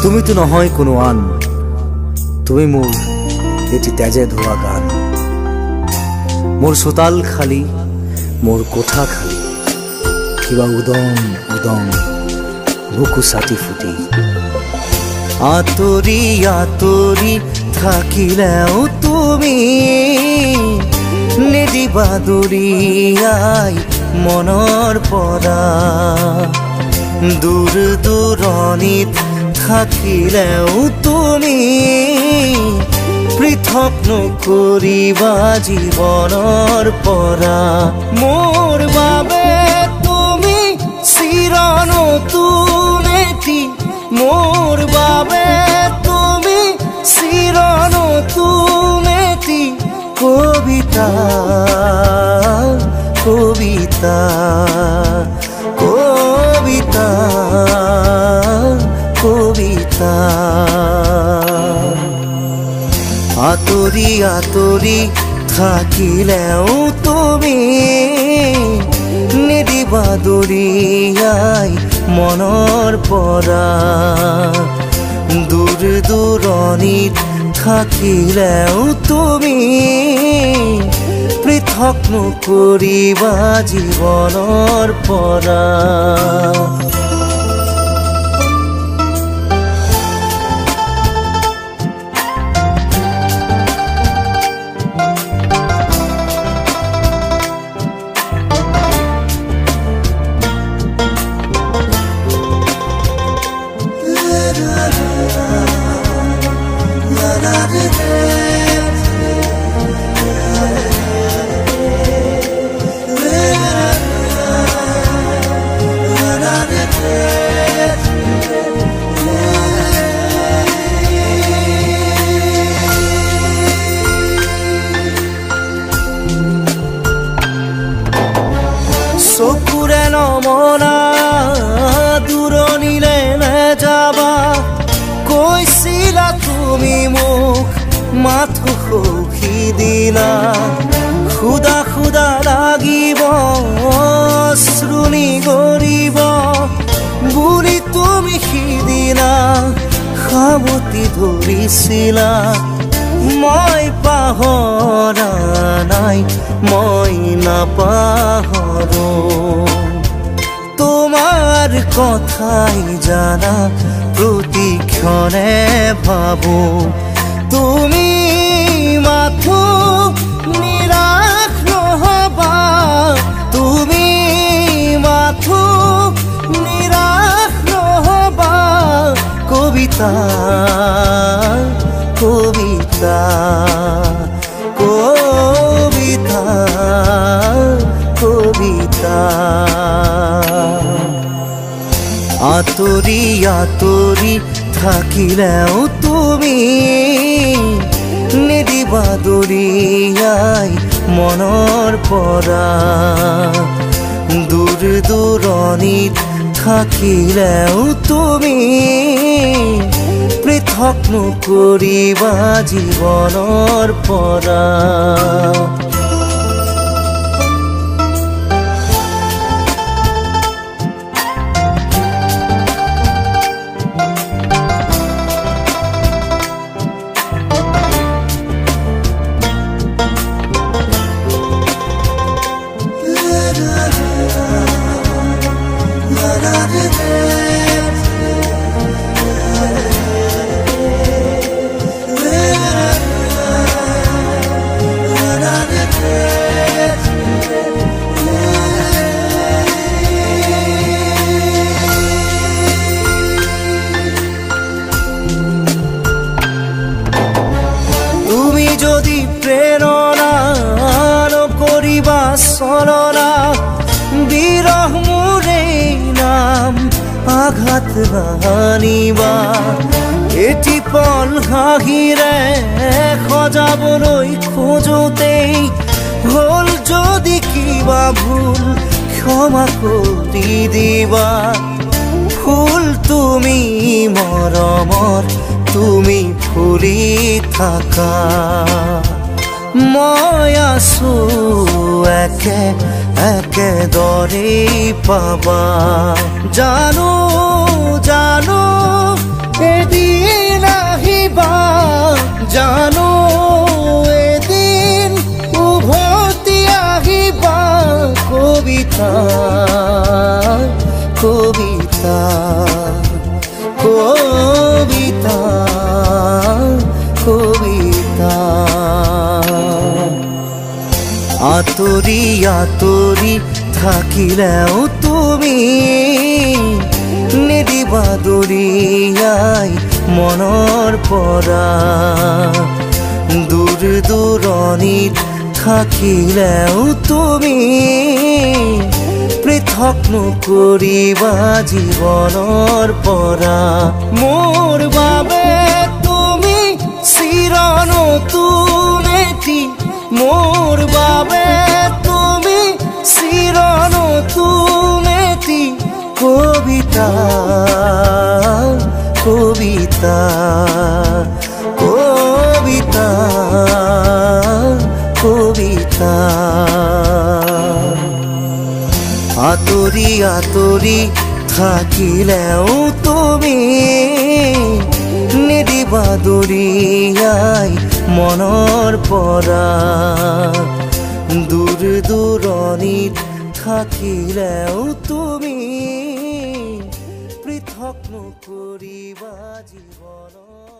তুমি তো নহয় কোনো আন, তুমি মোৰ এটি তেজে ধোৱা গান। মোৰ চোতাল খালী, মোৰ কোঠা খালী, কিবা উদং উদং বুকু ছাটি ফুটি। আঁতৰি আঁতৰি থাকিলেও তুমি নিদিবা দূৰিয়াই মনৰ পৰা। দূৰ দূৰণিত থাকিলেও তুমি পৃথক নকৰিবা জীৱনৰ পৰা। মোৰ বাবে তুমি চিৰ নতুন এটি, মোৰ বাবে তুমি চিৰ নতুন এটি কবিতা, কবিতা, কবিতা, কবিতা। আঁতৰি আঁতৰি থাকিলেও তুমি নিদিবা দূৰিয়াই মনৰ পৰা। দূৰ দূৰণিত থাকিলেও তুমি পৃথক নকৰিবা জীৱনৰ পৰা। চকুৰে নমনা দূৰণিলে নেযাবা, কৈছিলা তুমি মোক মাথো সখি দিলা। খুদা খুদা লাগিব শ্ৰুণি গৰিব বুলি তুমি সিদিনা সাৱটি ধৰিছিলা। মই পাহৰা নাই, মই নাপাহৰো তোমাৰ কথাই জানা প্ৰতিক্ষণে ভাবো। তুমি মাথো নিৰাশ নহবা, তুমি মাথো নিৰাশ নহবা। কবিতা, কবিতা, কবিতা, কবিতা। আঁতৰি আঁতৰি থাকিলেও তুমি নিদিবা দূৰিয়াই মনৰ পৰা। দূৰ দূৰণিত থাকিলেও তুমি পৃথক নকৰিবা জীৱনৰ পৰা। চলনা বিৰহ মোৰে নাম আঘাত নানিবা এটি পল হাঁহিৰে সজাবলৈ খোজোতেই হ'ল যদি কিবা ভুল ক্ষমা কৰি দিবা ফুল তুমি মৰমৰ তুমি ফুলি থাকা মই আছো একে একেদৰে পাবা জানো জানো এদিন আহিবা জানো এদিন উভতি আহিবা কবিতা কবিতা কবিতা কবিতা আঁতৰি আঁতৰি থাকিলেও তুমি নিদিবা দৰিয়াই মনৰ পৰা দূৰ দূৰণিত থাকিলেও তুমি পৃথক নকৰিবা জীৱনৰ পৰা মোৰ বাবে তুমি চিৰ নতুন এটি মোৰ বাবে তুমি চিৰ নতুন এটি কবিতা কবিতা কবিতা কবিতা আঁতৰি আঁতৰি থাকিলেও তুমি নিদিবা দৰিয়াই মনৰ পৰা দূৰ দূৰণিত থাকিলেও তুমি পৃথক নকৰিবা জীৱনৰ